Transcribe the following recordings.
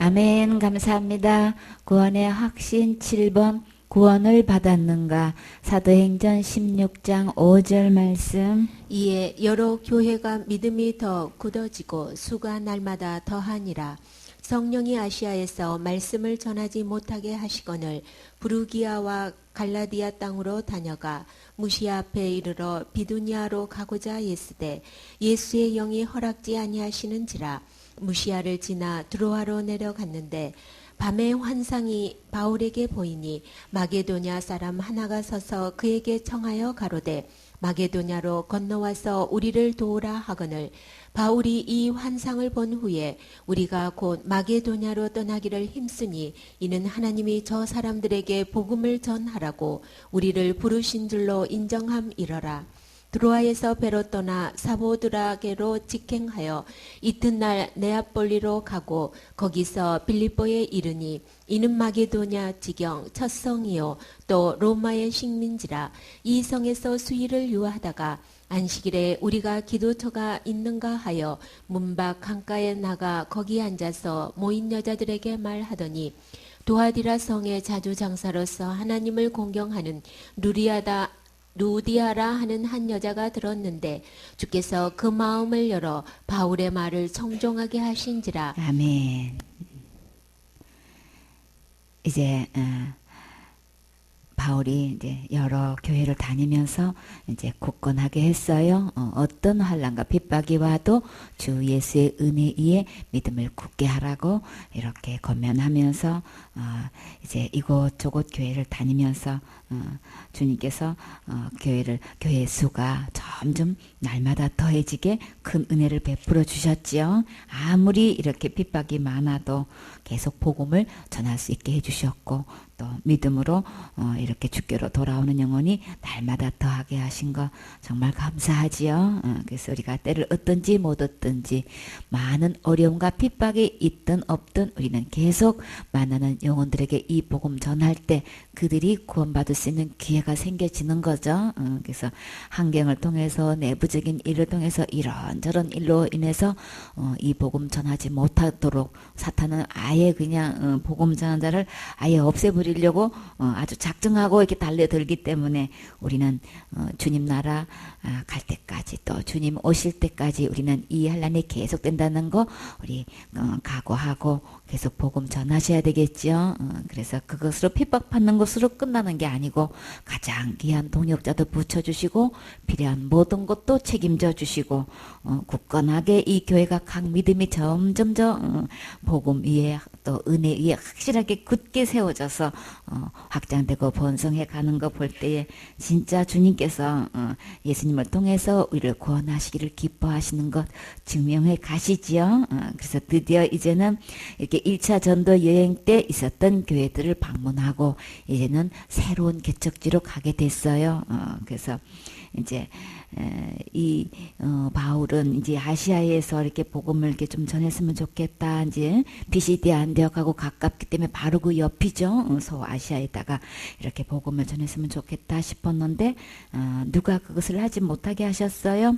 아멘. 감사합니다. 구원의 확신 7번 구원을 받았는가? 사도행전 16장 5절 말씀. 이에 여러 교회가 믿음이 더 굳어지고 수가 날마다 더하니라. 성령이 아시아에서 말씀을 전하지 못하게 하시거늘 부르기아와 갈라디아 땅으로 다녀가 무시아 앞에 이르러 비두니아로 가고자 예스되 예수의 영이 허락지 아니하시는지라. 무시아를 지나 드로아로 내려갔는데 밤에 환상이 바울에게 보이니 마게도냐 사람 하나가 서서 그에게 청하여 가로되 마게도냐로 건너와서 우리를 도우라 하거늘 바울이 이 환상을 본 후에 우리가 곧 마게도냐로 떠나기를 힘쓰니 이는 하나님이 저 사람들에게 복음을 전하라고 우리를 부르신 줄로 인정함이러라. 드로아에서 배로 떠나 사모드라게로 직행하여 이튿날 네아폴리로 가고 거기서 빌립보에 이르니 이는 마게도냐 지경 첫 성이요 또 로마의 식민지라. 이 성에서 수일을 유하다가 안식일에 우리가 기도처가 있는가 하여 문밖 강가에 나가 거기 앉아서 모인 여자들에게 말하더니 도아디라 성의 자주 장사로서 하나님을 공경하는 루디아라 하는 한 여자가 들었는데 주께서 그 마음을 열어 바울의 말을 청종하게 하신지라. 아멘. 이제 바울이 이제 여러 교회를 다니면서 이제 굳건하게 했어요. 어떤 환난과 핍박이 와도 주 예수의 은혜에 믿음을 굳게 하라고 이렇게 권면하면서 이제 이곳저곳 교회를 다니면서 주님께서 교회 수가 점점 날마다 더해지게 큰 은혜를 베풀어 주셨지요. 아무리 이렇게 핍박이 많아도 계속 복음을 전할 수 있게 해주셨고 또 믿음으로 이렇게 주께로 돌아오는 영혼이 날마다 더하게 하신 거 정말 감사하지요. 그래서 우리가 때를 얻든지 못 얻든지 많은 어려움과 핍박이 있든 없든 우리는 계속 만나는 영혼들에게 이 복음 전할 때 그들이 구원받을 수 있는 기회가 생겨지는 거죠. 그래서 환경을 통해서 내부적인 일을 통해서 이런저런 일로 인해서 이 복음 전하지 못하도록 사탄은 아예 그냥 복음 전하는 자를 아예 없애버리려고 아주 작정하고 이렇게 달려들기 때문에 우리는 주님 나라 갈 때까지 또 주님 오실 때까지 우리는 이 환난이 계속된다는 거 우리 각오하고 계속 복음 전하셔야 되겠죠. 그래서 그것으로 핍박받는 것으로 끝나는 게 아니고 가장 귀한 동역자도 붙여주시고 필요한 모든 것도 책임져 주시고 굳건하게 이 교회가 각 믿음이 점점 복음 위에 또 은혜 위에 확실하게 굳게 세워져서 확장되고 번성해 가는 거 볼 때에 진짜 주님께서 예수님을 통해서 우리를 구원하시기를 기뻐하시는 것 증명해 가시지요. 그래서 드디어 이제는 이렇게 1차 전도 여행 때 있었던 교회들을 방문하고 이제는 새로운 개척지로 가게 됐어요. 그래서 이제 이 바울은 이제 아시아에서 이렇게 복음을 이렇게 좀 전했으면 좋겠다. 이제 비시디아 안디옥하고 가깝기 때문에 바로 그 옆이죠. 소아시아에다가 이렇게 복음을 전했으면 좋겠다 싶었는데 누가 그것을 하지 못하게 하셨어요?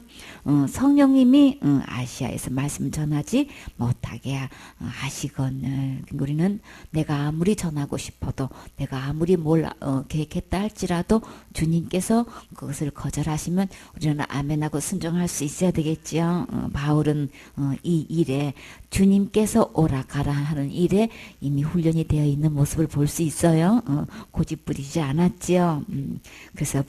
성령님이 아시아에서 말씀 전하지 못하게 하시건 우리는 내가 아무리 전하고 싶어도 내가 아무리 뭘 계획했다 할지라도 주님께서 그것을 거절하시면 우리는 아멘하고 순종할 수 있어야 되겠지요. 바울은 이 일에 주님께서 오라 가라 하는 일에 이미 훈련이 되어 있는 모습을 볼 수 있어요. 고집 부리지 않았지요. 그래서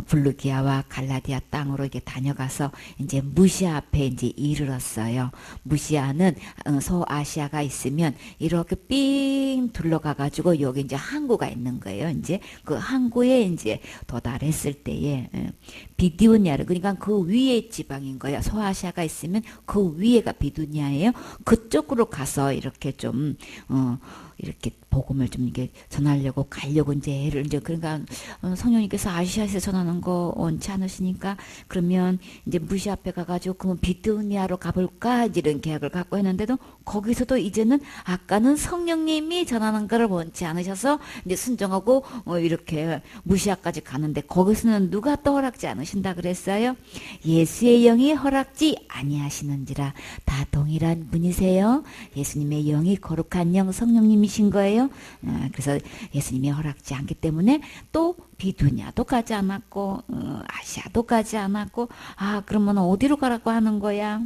블루기아와 갈라디아 땅으로 이렇게 다녀가서 이제 무시아 앞에 이제 이르렀어요. 무시아는 소아시아가 있으면 이렇게 삥 둘러가가지고 여기 이제 항구가 있는 거예요. 이제 그 항구에 이제 도달했을 때에 비두니아를 그러니까 그 위에 지방인 거야. 소아시아가 있으면 그 위에가 비두니아예요. 그쪽으로 가서 이렇게 좀 이렇게 복음을 좀 이게 전하려고 가려고 이제 애를 이제 그러니까 성령님께서 아시아에서 전하는 거 원치 않으시니까 그러면 이제 무시 앞에 가가지고 그러면 비두니아로 가볼까 이런 계약을 갖고 했는데도 거기서도 이제는 아까는 성령님이 전하는 거를 원치 않으셔서 이제 순종하고 이렇게 무시아까지 가는데 거기서는 누가 또 허락지 않으신다 그래요. 그랬어요? 예수의 영이 허락지 아니하시는지라. 다 동일한 분이세요. 예수님의 영이 거룩한 영 성령님이신 거예요. 그래서 예수님이 허락지 않기 때문에 또 비두냐도 가지 않았고 아시아도 가지 않았고 그러면 어디로 가라고 하는 거야?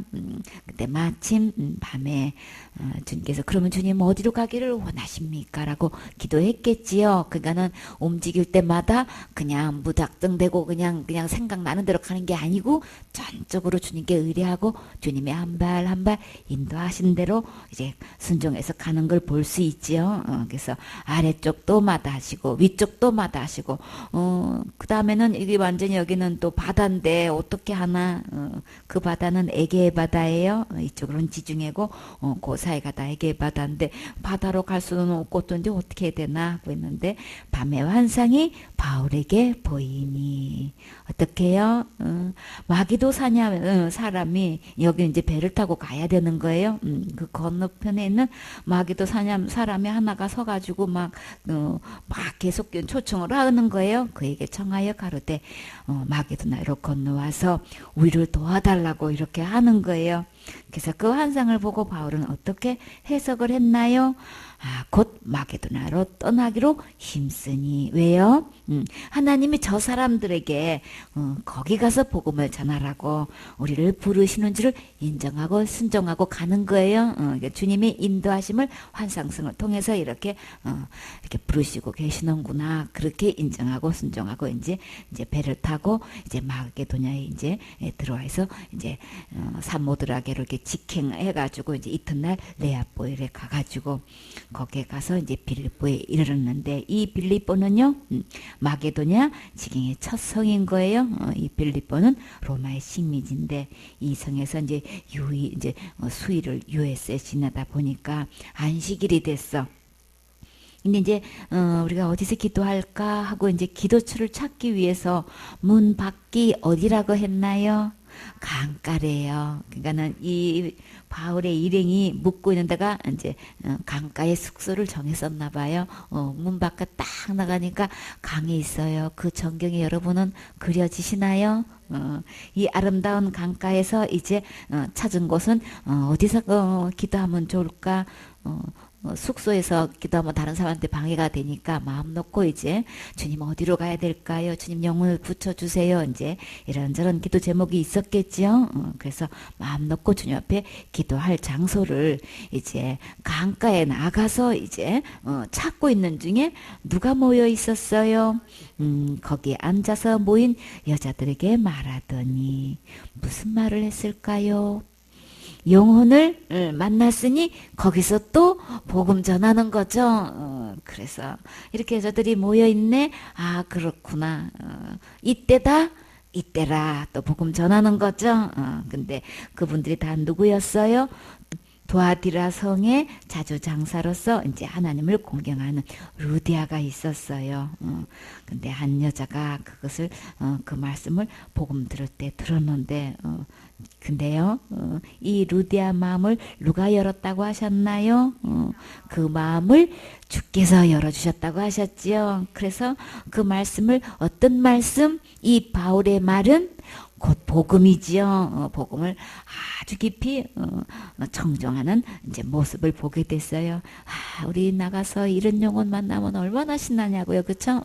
그때 마침 밤에 주님께서 그러면 주님 어디로 가기를 원하십니까? 라고 기도했겠지요. 그러니까는 움직일 때마다 그냥 무작정되고 그냥 생각나는 대로 가는 게 아니고 전적으로 주님께 의뢰하고 주님의 한 발 한 발 인도하신 대로 이제 순종해서 가는 걸 볼 수 있지요. 그래서 아래쪽도 마다하시고 위쪽도 마다하시고 그 다음에는 이게 완전히 여기는 또 바다인데 어떻게 하나? 그 바다는 에게의 바다예요. 이쪽으로는 지중해고 그 사이가 다 에게의 바다인데 바다로 갈 수는 없고 또 이제 어떻게 해야 되나 하고 있는데 밤의 환상이 바울에게 보이니 어떻게 해요? 마기도 사람이 여기 이제 배를 타고 가야 되는 거예요. 그 건너편에 있는 마기도 사람이 하나가 서가지고 막 계속 초청을 하는 거예요. 그에게 청하여 가로되 마게도나로 건너와서 우리를 도와달라고 이렇게 하는 거예요. 그래서 그 환상을 보고 바울은 어떻게 해석을 했나요? 곧 마게도나로 떠나기로 힘쓰니. 왜요? 하나님이 저 사람들에게 거기 가서 복음을 전하라고 우리를 부르시는 줄을 인정하고 순종하고 가는 거예요. 주님의 인도하심을 환상성을 통해서 이렇게 부르시고 계시는구나. 그렇게 인정하고 순종하고 이제 배를 타고 이제 마게도냐에 이제 들어와서 이제 사모드라게로 이렇게 직행해가지고 이제 이튿날 레아포에 가가지고 거기에 가서 이제 빌립보에 이르렀는데 이 빌립보는요 마게도냐 지경의 첫 성인 거예요. 이 빌립보는 로마의 식민지인데 이 성에서 이제 수일을 유해스에 지내다 보니까 안식일이 됐어. 근데 이제 우리가 어디서 기도할까 하고 이제 기도처를 찾기 위해서 문 밖이 어디라고 했나요? 강가래요. 그러니까는 이 바울의 일행이 묵고 있는 데가 이제 강가에 숙소를 정했었나 봐요. 문 밖에 딱 나가니까 강이 있어요. 그 전경이 여러분은 그려지시나요? 이 아름다운 강가에서 이제 찾은 곳은 어디서 기도하면 좋을까? 숙소에서 기도하면 다른 사람한테 방해가 되니까 마음 놓고 이제 주님 어디로 가야 될까요? 주님 영혼을 붙여주세요. 이제 이런저런 기도 제목이 있었겠죠. 그래서 마음 놓고 주님 앞에 기도할 장소를 이제 강가에 나가서 이제 찾고 있는 중에 누가 모여 있었어요? 거기에 앉아서 모인 여자들에게 말하더니 무슨 말을 했을까요? 영혼을 만났으니 거기서 또 복음 전하는 거죠. 그래서 이렇게 여자들이 모여있네. 그렇구나. 이때다. 이때라 또 복음 전하는 거죠. 근데 그분들이 다 누구였어요? 도아디라 성의 자주 장사로서 이제 하나님을 공경하는 루디아가 있었어요. 근데 한 여자가 그것을 그 말씀을 복음 들을 때 들었는데 근데요, 이 루디아 마음을 누가 열었다고 하셨나요? 그 마음을 주께서 열어주셨다고 하셨지요. 그래서 그 말씀을 어떤 말씀? 이 바울의 말은 곧 복음이지요. 복음을 아주 깊이 청정하는 이제 모습을 보게 됐어요. 우리 나가서 이런 영혼 만나면 얼마나 신나냐고요, 그렇죠?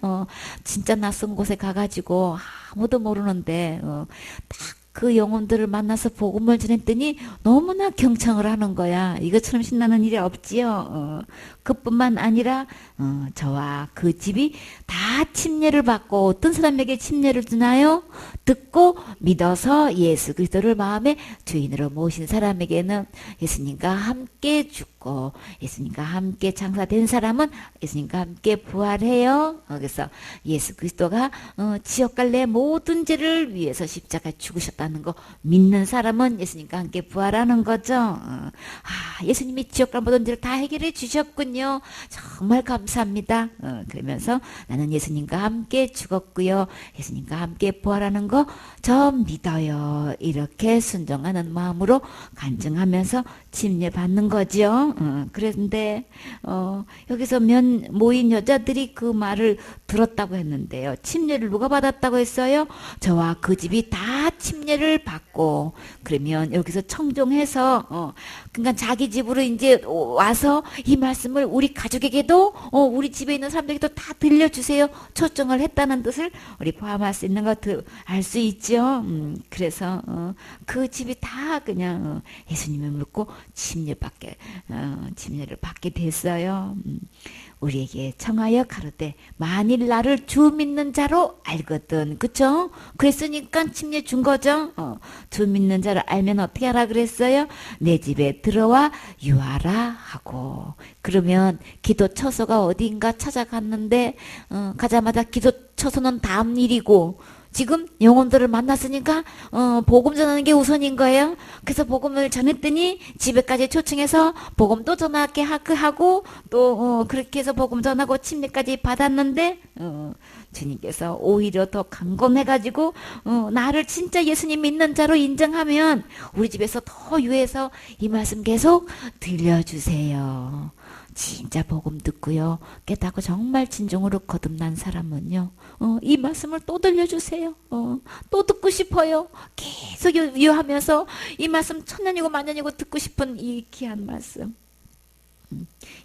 진짜 낯선 곳에 가가지고 아무도 모르는데 딱 그 영혼들을 만나서 복음을 전했더니 너무나 경청을 하는 거야. 이것처럼 신나는 일이 없지요. 그뿐만 아니라 저와 그 집이 다 침례를 받고 어떤 사람에게 침례를 주나요? 듣고 믿어서 예수 그리스도를 마음의 주인으로 모신 사람에게는 예수님과 함께 죽고 예수님과 함께 장사된 사람은 예수님과 함께 부활해요. 그래서 예수 그리스도가 지옥 갈 내 모든 죄를 위해서 십자가에 죽으셨다는 거 믿는 사람은 예수님과 함께 부활하는 거죠. 예수님이 지옥 갈 모든 죄를 다 해결해 주셨군요. 정말 감사합니다. 그러면서 나는 예수님과 함께 죽었고요. 예수님과 함께 부활하는 거 저 믿어요. 이렇게 순종하는 마음으로 간증하면서 침례 받는 거죠. 그런데 여기서 모인 여자들이 그 말을 들었다고 했는데요. 침례를 누가 받았다고 했어요? 저와 그 집이 다 침례를 받고, 그러면 여기서 청종해서 그러니까 자기 집으로 이제 와서 이 말씀을 우리 가족에게도 우리 집에 있는 사람들에게도 다 들려주세요. 초청을 했다는 뜻을 우리 포함할 수 있는 것들 알 수 있죠. 그래서 그 집이 다 그냥 예수님을 믿고 침례를 받게 됐어요. 우리에게 청하여 가로되 만일 나를 주 믿는 자로 알거든. 그쵸? 그랬으니까 침례 준 거죠. 주 믿는 자를 알면 어떻게 하라 그랬어요? 내 집에 들어와 유하라 하고. 그러면 기도 처소가 어디인가 찾아갔는데 가자마자 기도 처소는 다음 일이고, 지금 영혼들을 만났으니까 복음 전하는 게 우선인 거예요. 그래서 복음을 전했더니 집에까지 초청해서 복음도 전하게 하고 또 그렇게 해서 복음 전하고 침례까지 받았는데 주님께서 오히려 더 강건해가지고 나를 진짜 예수님 믿는 자로 인정하면 우리 집에서 더 유해서 이 말씀 계속 들려주세요. 진짜 복음 듣고요, 깨닫고 정말 진정으로 거듭난 사람은요, 이 말씀을 또 들려주세요. 또 듣고 싶어요. 계속 유하면서 이 말씀 천년이고 만년이고 듣고 싶은 이 귀한 말씀.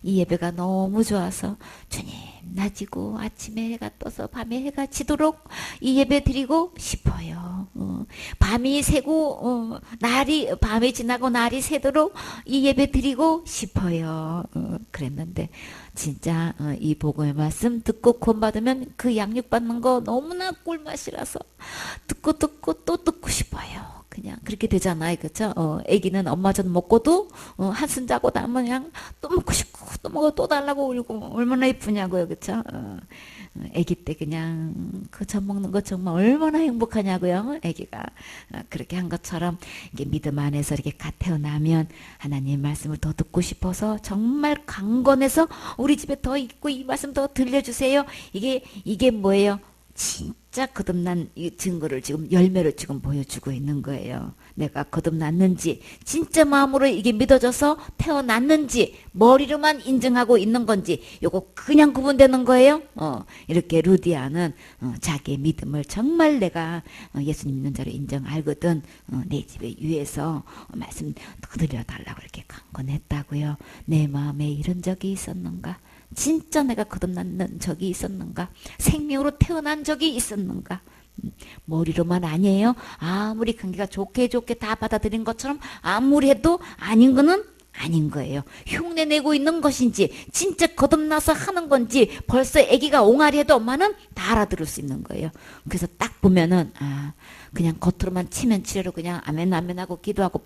이 예배가 너무 좋아서 주님 낮이고 아침에 해가 떠서 밤에 해가 지도록 이 예배 드리고 싶어요. 밤이 새고 밤이 지나고 날이 새도록 이 예배 드리고 싶어요. 그랬는데 진짜 이 복음의 말씀 듣고 구원받으면 그 양육 받는 거 너무나 꿀맛이라서 듣고 또 듣고 싶어요. 그냥 그렇게 되잖아요. 그렇죠? 애기는 엄마 젖 먹고도 한숨 자고 나면 그냥 또 먹고 싶고 또 먹어 또 달라고 울고 얼마나 예쁘냐고요. 그렇죠? 애기 때 그냥 그 젖 먹는 거 정말 얼마나 행복하냐고요. 애기가 그렇게 한 것처럼 이게 믿음 안에서 이렇게 갓 태어나면 하나님 말씀을 더 듣고 싶어서 정말 강건해서 우리 집에 더 있고 이 말씀 더 들려주세요. 이게 뭐예요? 진짜 거듭난 이 증거를 지금 열매를 지금 보여주고 있는 거예요. 내가 거듭났는지 진짜 마음으로 이게 믿어져서 태어났는지 머리로만 인정하고 있는 건지 요거 그냥 구분되는 거예요. 이렇게 루디아는 자기의 믿음을 정말 내가 예수님 믿는 자로 알거든. 내 집에 위에서 말씀 더 들려달라고 이렇게 강건했다고요. 내 마음에 이런 적이 있었는가? 진짜 내가 거듭난 적이 있었는가? 생명으로 태어난 적이 있었는가? 머리로만 아니에요. 아무리 관계가 좋게 다 받아들인 것처럼 아무리 해도 아닌 거는 아닌 거예요. 흉내내고 있는 것인지 진짜 거듭나서 하는 건지 벌써 아기가 옹알이해도 엄마는 다 알아들을 수 있는 거예요. 그래서 딱 보면은 그냥 겉으로만 치면 치려로 그냥 아멘 하고 기도하고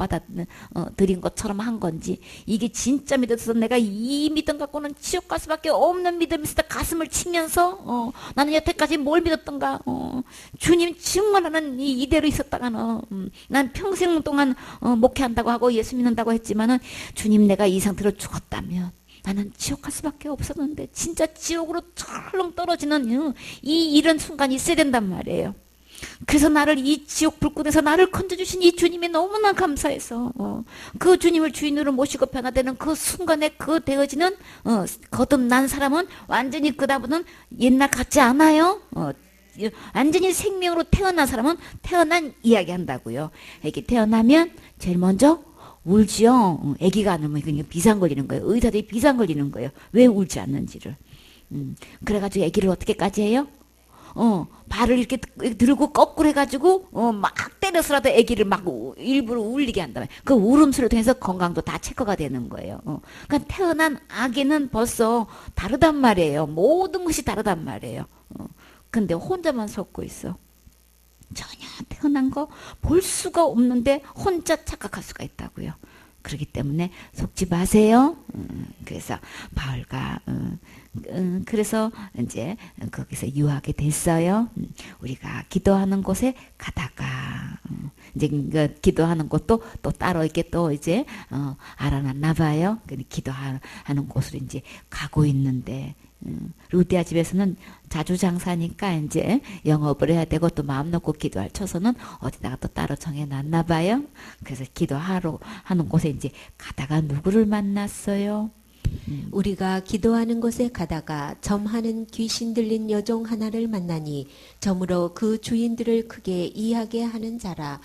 드린 것처럼 한 건지, 이게 진짜 믿어서 내가 이 믿음 갖고는 지옥 갈 수밖에 없는 믿음이 있을 때 가슴을 치면서 나는 여태까지 뭘 믿었던가, 주님 정말 나는 이대로 있었다가는 난 평생 동안 목회한다고 하고 예수 믿는다고 했지만은 주님 내가 이 상태로 죽었다면 나는 지옥 갈 수밖에 없었는데 진짜 지옥으로 철렁 떨어지는 이런 순간이 있어야 된단 말이에요. 그래서 나를 이 지옥 불꽃에서 나를 건져주신 이 주님이 너무나 감사해서 그 주님을 주인으로 모시고 변화되는 그 순간에 그 되어지는 거듭난 사람은 완전히 그다음부터는 옛날 같지 않아요. 완전히 생명으로 태어난 사람은 태어난 이야기 한다고요. 이렇게 태어나면 제일 먼저 울지요. 아기가 안 울면 그냥 비상 걸리는 거예요. 의사들이 비상 걸리는 거예요. 왜 울지 않는지를. 그래가지고 아기를 어떻게까지 해요? 발을 이렇게 들고 거꾸로 해가지고 막 때려서라도 아기를 막 일부러 울리게 한다. 그 울음소리를 통해서 건강도 다 체크가 되는 거예요. 그러니까 태어난 아기는 벌써 다르단 말이에요. 모든 것이 다르단 말이에요. 근데 혼자만 속고 있어. 전혀 태어난 거 볼 수가 없는데 혼자 착각할 수가 있다고요. 그렇기 때문에 속지 마세요. 그래서 바울과 그래서 이제 거기서 유하게 됐어요. 우리가 기도하는 곳에 가다가 이제 그 기도하는 곳도 또 따로 이렇게 또 이제 알아놨나 봐요. 기도하는 곳으로 이제 가고 있는데 루디아 집에서는 자주 장사니까 이제 영업을 해야 되고 또 마음 놓고 기도할 처소는 어디다가 또 따로 정해놨나 봐요. 그래서 기도하러 하는 곳에 이제 가다가 누구를 만났어요? 우리가 기도하는 곳에 가다가 점하는 귀신 들린 여종 하나를 만나니 점으로 그 주인들을 크게 이하게 하는 자라.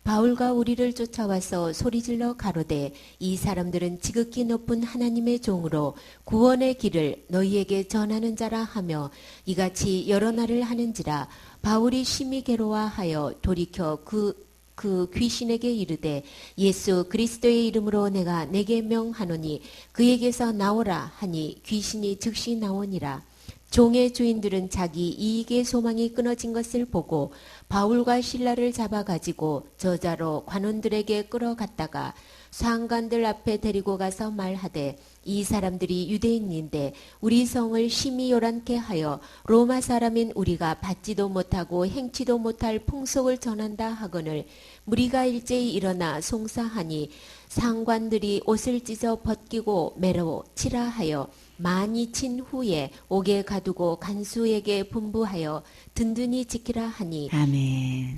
바울과 우리를 쫓아와서 소리질러 가로되 이 사람들은 지극히 높은 하나님의 종으로 구원의 길을 너희에게 전하는 자라 하며 이같이 여러 날을 하는지라. 바울이 심히 괴로워하여 돌이켜 그 귀신에게 이르되 예수 그리스도의 이름으로 내가 내게 명하노니 그에게서 나오라 하니 귀신이 즉시 나오니라. 종의 주인들은 자기 이익의 소망이 끊어진 것을 보고 바울과 실라를 잡아가지고 저자로 관원들에게 끌어갔다가 상관들 앞에 데리고 가서 말하되 이 사람들이 유대인인데 우리 성을 심히 요란케 하여 로마 사람인 우리가 받지도 못하고 행치도 못할 풍속을 전한다 하거늘 무리가 일제히 일어나 송사하니 상관들이 옷을 찢어 벗기고 매로 치라 하여 많이 친 후에 옥에 가두고 간수에게 분부하여 든든히 지키라 하니 아멘.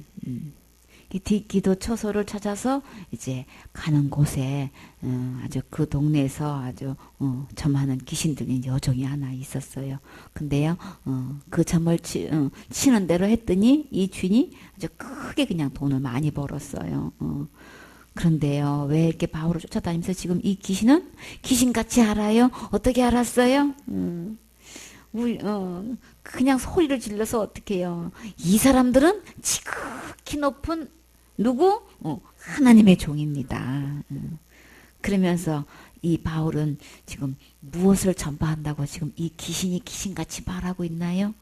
기도 처소를 찾아서 이제 가는 곳에 아주 그 동네에서 아주 점하는 귀신 들린 여종이 하나 있었어요. 근데요, 그 점을 치는 대로 했더니 이 주인이 아주 크게 그냥 돈을 많이 벌었어요. 그런데요, 왜 이렇게 바울을 쫓아다니면서 지금 이 귀신은 귀신같이 알아요? 어떻게 알았어요? 그냥 소리를 질러서 어떻게 해요? 이 사람들은 지극히 높은 누구? 하나님의 종입니다. 그러면서 이 바울은 지금 무엇을 전파한다고 지금 이 귀신이 귀신같이 말하고 있나요?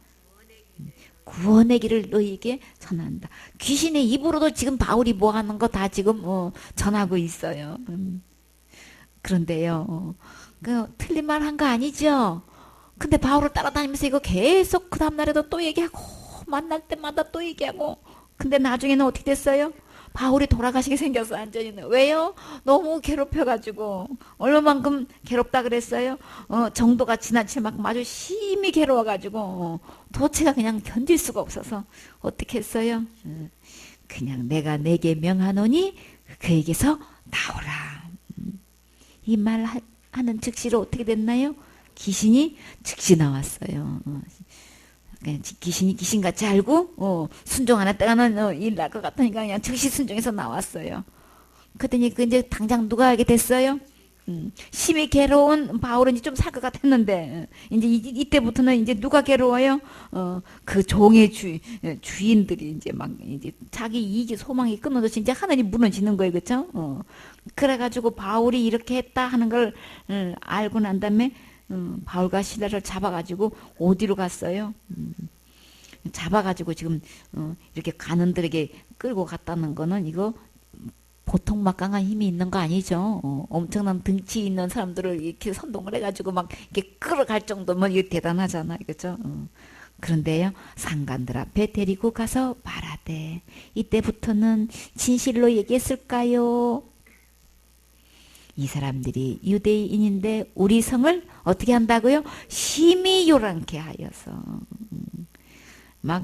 구원의 길을 너희에게 전한다. 귀신의 입으로도 지금 바울이 뭐 하는 거 다 지금 전하고 있어요. 그런데요, 틀린 말 한 거 아니죠? 근데 바울을 따라다니면서 이거 계속 그 다음날에도 또 얘기하고 만날 때마다 또 얘기하고 근데 나중에는 어떻게 됐어요? 바울이 돌아가시게 생겼어. 완전히는. 왜요? 너무 괴롭혀가지고 얼마만큼 괴롭다 그랬어요? 정도가 지나치게 막 아주 심히 괴로워가지고 도체가 그냥 견딜 수가 없어서 어떻게 했어요? 그냥 내가 내게 명하노니 그에게서 나오라. 이 말 하는 즉시로 어떻게 됐나요? 귀신이 즉시 나왔어요. 귀신이 귀신같이 알고 순종 안 했다가는 일 날 것 같으니까 그냥 즉시 순종해서 나왔어요. 그랬더니 이제 당장 누가 알게 됐어요? 심히 괴로운 바울은 이제 좀 살 것 같았는데 이제 이때부터는 이제 누가 괴로워요? 그 종의 주인들이 이제 막 이제 자기 이익이 소망이 끊어져서 이제 하나님 무너지는 거예요, 그렇죠? 그래가지고 바울이 이렇게 했다 하는 걸 알고 난 다음에 바울과 실라를 잡아가지고 어디로 갔어요? 잡아가지고 지금 이렇게 간원들에게 끌고 갔다는 거는 이거 보통 막강한 힘이 있는 거 아니죠? 엄청난 등치 있는 사람들을 이렇게 선동을 해가지고 막 이렇게 끌어갈 정도면 이게 대단하잖아, 그렇죠? 그런데요, 상관들 앞에 데리고 가서 말하되 이때부터는 진실로 얘기했을까요? 이 사람들이 유대인인데 우리 성을 어떻게 한다고요? 심히 요란케 하여서 막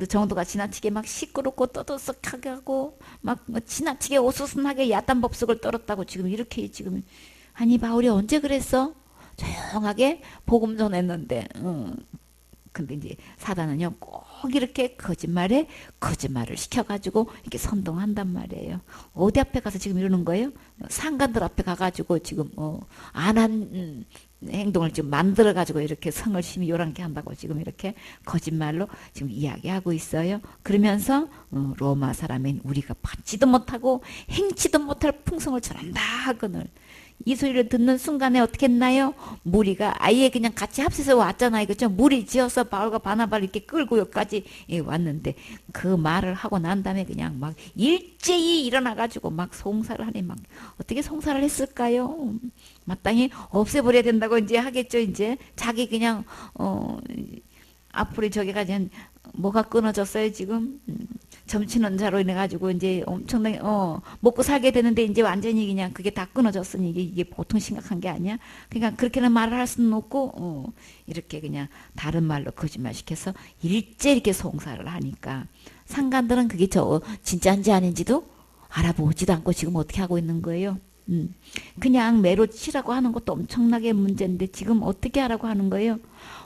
정도가 지나치게 막 시끄럽고 떠들썩하게 하고 막 지나치게 오스스하게 야단 법석을 떨었다고 지금 이렇게 지금 아니 바울이 언제 그랬어? 조용하게 복음 전했는데 근데 이제 사단은요 꼭 이렇게 거짓말을 시켜가지고 이렇게 선동한단 말이에요. 어디 앞에 가서 지금 이러는 거예요? 상관들 앞에 가가지고 지금 안 한 행동을 지금 만들어가지고 이렇게 성을 심히 요란케 한다고 지금 이렇게 거짓말로 지금 이야기하고 있어요. 그러면서 로마 사람인 우리가 받지도 못하고 행치도 못할 풍성을 전한다 하거늘 이 소리를 듣는 순간에 어떻게 했나요? 무리가 아예 그냥 같이 합세서 왔잖아요. 그죠? 무리 지어서 바울과 바나바를 이렇게 끌고 여기까지 왔는데 그 말을 하고 난 다음에 그냥 막 일제히 일어나가지고 막 송사를 하니 막 어떻게 송사를 했을까요? 마땅히 없애버려야 된다고 이제 하겠죠. 이제 자기 그냥 앞으로 저기가 이제 뭐가 끊어졌어요 지금 점치는 자로 인해 가지고 이제 엄청나게 먹고 살게 되는데 이제 완전히 그냥 그게 다 끊어졌으니 이게 보통 심각한 게 아니야. 그러니까 그렇게는 말을 할 수는 없고 이렇게 그냥 다른 말로 거짓말 시켜서 일제 이렇게 송사를 하니까 상관들은 그게 진짜인지 아닌지도 알아보지도 않고 지금 어떻게 하고 있는 거예요. 그냥 매로 치라고 하는 것도 엄청나게 문제인데 지금 어떻게 하라고 하는 거예요?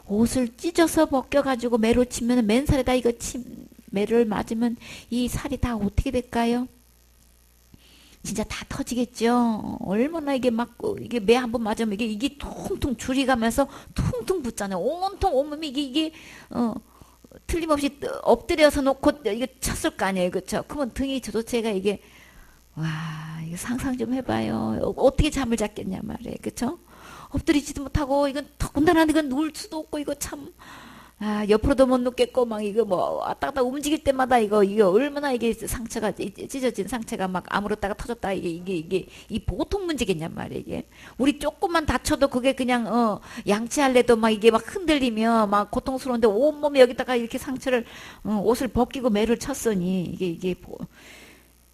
옷을 찢어서 벗겨가지고 매로 치면 맨살에다 이거 매를 맞으면 이 살이 다 어떻게 될까요? 진짜 다 터지겠죠. 얼마나 이게 맞고 이게 매 한 번 맞으면 이게 통통 줄이 가면서 퉁퉁 붙잖아요. 온통 온몸이 이게 틀림없이 엎드려서 놓고 이게 쳤을 거 아니에요, 그렇죠? 그러면 등이 도대체가 이게 와, 이거 상상 좀 해봐요. 어떻게 잠을 잤겠냐 말이에요. 그쵸? 엎드리지도 못하고, 이건 더군다나 이건 누울 수도 없고, 이거 참, 옆으로도 못 눕겠고, 막 이거 뭐, 왔다 갔다 움직일 때마다 이거 얼마나 이게 상처가, 찢어진 상처가 막 아물었다가 터졌다. 이게 이 보통 문제겠냐 말이에요. 이게. 우리 조금만 다쳐도 그게 그냥, 양치할래도 막 이게 막 흔들리며 막 고통스러운데 온몸에 여기다가 이렇게 상처를, 옷을 벗기고 매를 쳤으니,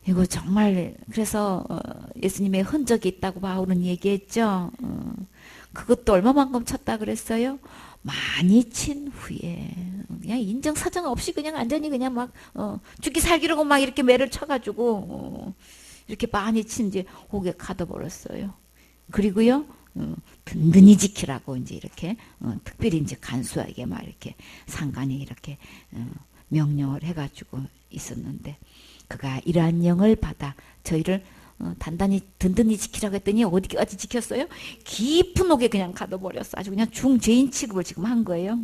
이거 정말 그래서 예수님의 흔적이 있다고 바울은 얘기했죠. 그것도 얼마만큼 쳤다 그랬어요? 많이 친 후에 그냥 인정사정 없이 그냥 완전히 그냥 막 죽기 살기라고 막 이렇게 매를 쳐가지고 이렇게 많이 친지 옥에 가둬버렸어요. 그리고요 든든히 지키라고 이제 이렇게 특별히 이제 간수하게 막 이렇게 상관이 이렇게 명령을 해가지고 있었는데. 그가 이러한 영을 받아 저희를 단단히 든든히 지키라고 했더니 어디까지 지켰어요? 깊은 옥에 그냥 가둬버렸어. 아주 그냥 중죄인 취급을 지금 한 거예요.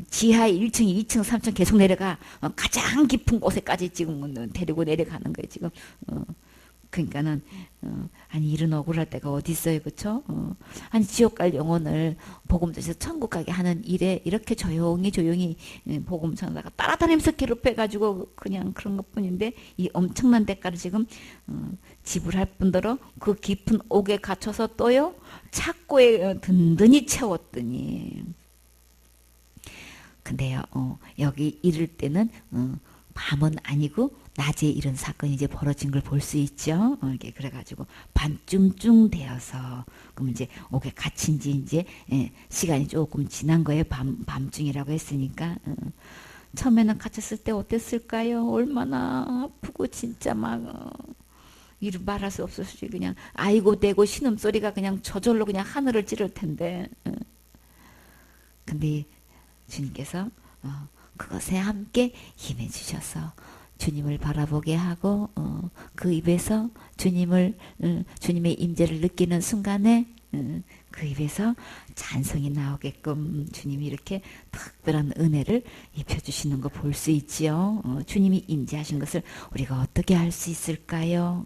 지하 1층, 2층, 3층 계속 내려가 가장 깊은 곳에까지 지금 데리고 내려가는 거예요. 지금 그러니까는 아니 이런 억울할 때가 어디 있어요, 그렇죠? 아니 지옥 갈 영혼을 복음 전해서 천국 가게 하는 일에 이렇게 조용히 복음 전하다가 따라다니면서 괴롭혀가지고 그냥 그런 것뿐인데 이 엄청난 대가를 지금 지불할 뿐더러 그 깊은 옥에 갇혀서 또요 착고에 든든히 채웠더니 근데요 여기 이럴 때는 밤은 아니고 낮에 이런 사건이 이제 벌어진 걸 볼 수 있죠. 이렇게 그래가지고 밤중쯤 되어서 그럼 이제 옥에 갇힌 지 이제 시간이 조금 지난 거예요. 밤중이라고 했으니까 처음에는 갇혔을 때 어땠을까요? 얼마나 아프고 진짜 막 이루 말할 수 없었지. 그냥 아이고 대고 신음소리가 그냥 저절로 그냥 하늘을 찌를 텐데 근데 주님께서 그것에 함께 힘해 주셔서 주님을 바라보게 하고 그 입에서 주님의 임재를 느끼는 순간에 그 입에서 찬송이 나오게끔 주님이 이렇게 특별한 은혜를 입혀주시는 거 볼 수 있지요. 주님이 임재하신 것을 우리가 어떻게 알 수 있을까요?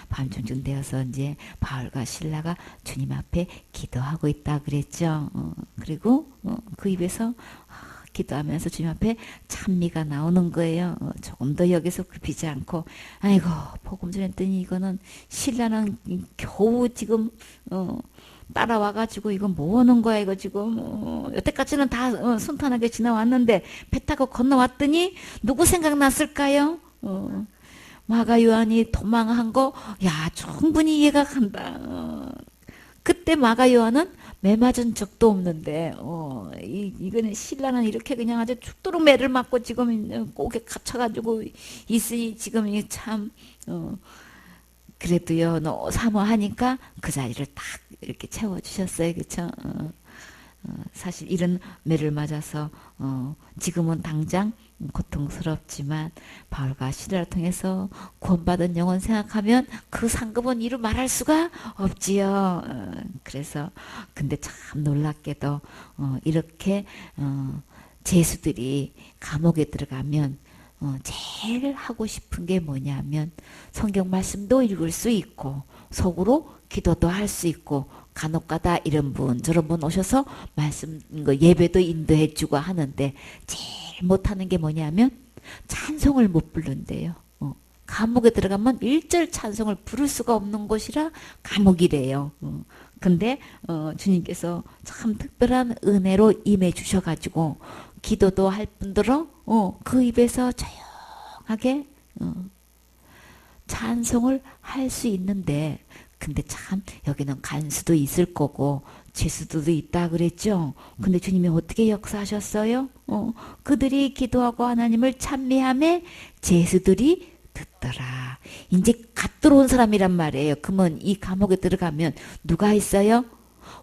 밤중쯤 되어서 이제 바울과 실라가 주님 앞에 기도하고 있다 그랬죠. 그리고 그 입에서 기도하면서 주님 앞에 찬미가 나오는 거예요. 조금 더 여기서 굽히지 않고 아이고 복음 전했더니 이거는 신라는 겨우 지금 따라와가지고 이거 뭐 하는 거야 이거 지금 여태까지는 다 순탄하게 지나왔는데 배 타고 건너왔더니 누구 생각났을까요? 마가 요한이 도망한 거 야 충분히 이해가 간다. 그때 마가 요한은 매 맞은 적도 없는데 이거는 신라는 이렇게 그냥 아주 죽도록 매를 맞고 지금 옥에 갇혀가지고 있으니 지금 참 그래도요 너무 사모하니까 그 자리를 딱 이렇게 채워주셨어요. 그쵸? 사실 이런 매를 맞아서 지금은 당장 고통스럽지만 바울과 시라를 통해서 구원받은 영혼 생각하면 그 상급은 이루 말할 수가 없지요. 그래서 근데 참 놀랍게도 이렇게 죄수들이 감옥에 들어가면 제일 하고 싶은 게 뭐냐면 성경 말씀도 읽을 수 있고 속으로 기도도 할 수 있고 간혹가다 이런 분 저런 분 오셔서 말씀 예배도 인도해주고 하는데 제일 못하는 게 뭐냐면 찬송을 못 부른대요. 감옥에 들어가면 일절 찬송을 부를 수가 없는 곳이라 감옥이래요. 근데 주님께서 참 특별한 은혜로 임해 주셔가지고 기도도 할 뿐더러 그 입에서 조용하게 찬송을 할 수 있는데, 근데 참 여기는 간수도 있을 거고 죄수들도 있다 그랬죠. 근데 주님이 어떻게 역사하셨어요? 그들이 기도하고 하나님을 찬미하며 죄수들이 듣더라. 이제 갓 들어온 사람이란 말이에요. 그러면 이 감옥에 들어가면 누가 있어요?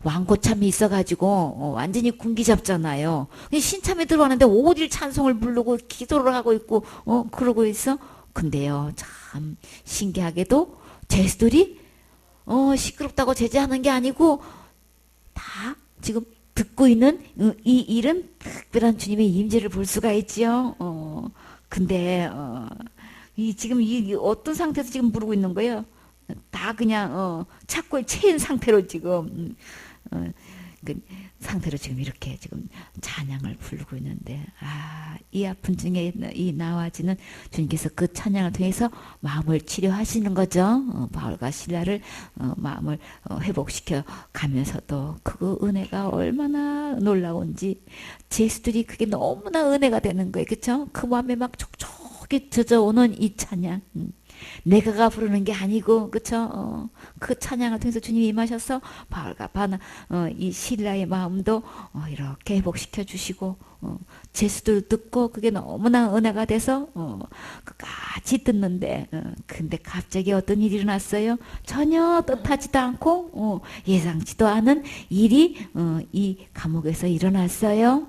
왕고참이 있어가지고 완전히 군기 잡잖아요. 신참에 들어가는데 어딜 찬송을 부르고 기도를 하고 있고 그러고 있어. 근데요 참 신기하게도 죄수들이 시끄럽다고 제재하는 게 아니고 다 지금 듣고 있는 이 일은 특별한 주님의 임재를 볼 수가 있지요. 근데 이 지금 이 어떤 상태에서 지금 부르고 있는 거예요? 다 그냥 착고에 채인 상태로 지금 그 상태로 지금 이렇게 지금 찬양을 부르고 있는데, 이 아픈 중에 이 나와지는 주님께서 그 찬양을 통해서 마음을 치료하시는 거죠. 바울과 실라를 마음을 회복시켜 가면서도 그 은혜가 얼마나 놀라운지 제수들이 그게 너무나 은혜가 되는 거예요. 그렇죠? 그 마음에 막 촉촉히 젖어오는 이 찬양. 내가가 부르는 게 아니고, 그쵸? 그 찬양을 통해서 주님이 임하셔서 바울과 바나, 이 신라의 마음도 이렇게 회복시켜 주시고, 제수들 듣고 그게 너무나 은혜가 돼서 끝까지 듣는데, 근데 갑자기 어떤 일이 일어났어요? 전혀 뜻하지도 않고 예상치도 않은 일이 이 감옥에서 일어났어요.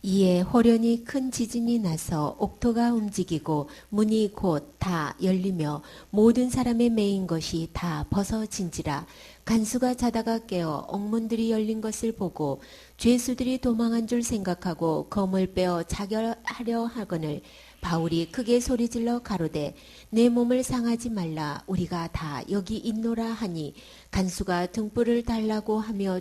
이에 호련히 큰 지진이 나서 옥토가 움직이고 문이 곧 다 열리며 모든 사람의 매인 것이 다 벗어진지라. 간수가 자다가 깨어 옥문들이 열린 것을 보고 죄수들이 도망한 줄 생각하고 검을 빼어 자결하려 하거늘 바울이 크게 소리질러 가로되 내 몸을 상하지 말라, 우리가 다 여기 있노라 하니 간수가 등불을 달라고 하며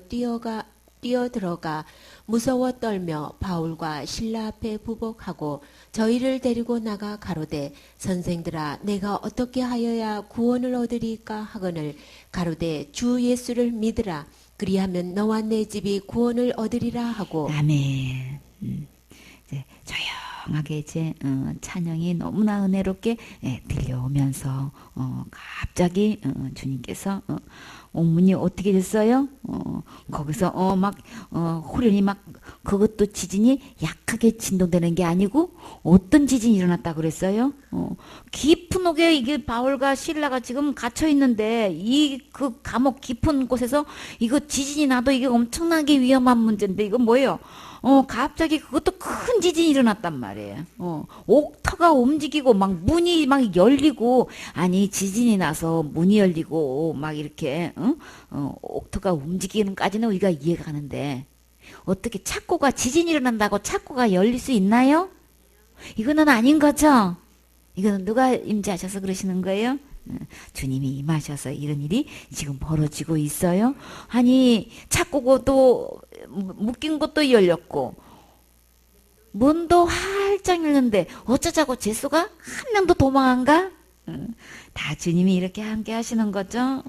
뛰어들어가 무서워 떨며 바울과 실라 앞에 부복하고 저희를 데리고 나가 가로되 선생들아 내가 어떻게 하여야 구원을 얻으리까 하거늘 가로되 주 예수를 믿으라, 그리하면 너와 내 집이 구원을 얻으리라 하고. 아멘. 이제 조용하게 이제 찬양이 너무나 은혜롭게 들려오면서 갑자기 주님께서 옥문이 어떻게 됐어요? 거기서 막 호련히 막 그것도 지진이 약하게 진동되는 게 아니고 어떤 지진이 일어났다 그랬어요? 깊은 옥에 이게 바울과 실라가 지금 갇혀 있는데 이 그 감옥 깊은 곳에서 이거 지진이 나도 이게 엄청나게 위험한 문제인데 이거 뭐예요? 갑자기 그것도 큰 지진이 일어났단 말이에요. 옥터가 움직이고 막 문이 막 열리고, 아니 지진이 나서 문이 열리고 막 이렇게 옥터가 움직이는까지는 우리가 이해가 가는데 어떻게 착고가 지진이 일어난다고 착고가 열릴 수 있나요? 이거는 아닌 거죠. 이거는 누가 임재하셔서 그러시는 거예요? 주님이 임하셔서 이런 일이 지금 벌어지고 있어요. 아니 착고도 묶인 것도 열렸고 문도 활짝 열렸는데 어쩌자고 죄수가 한 명도 도망한가? 다 주님이 이렇게 함께 하시는 거죠.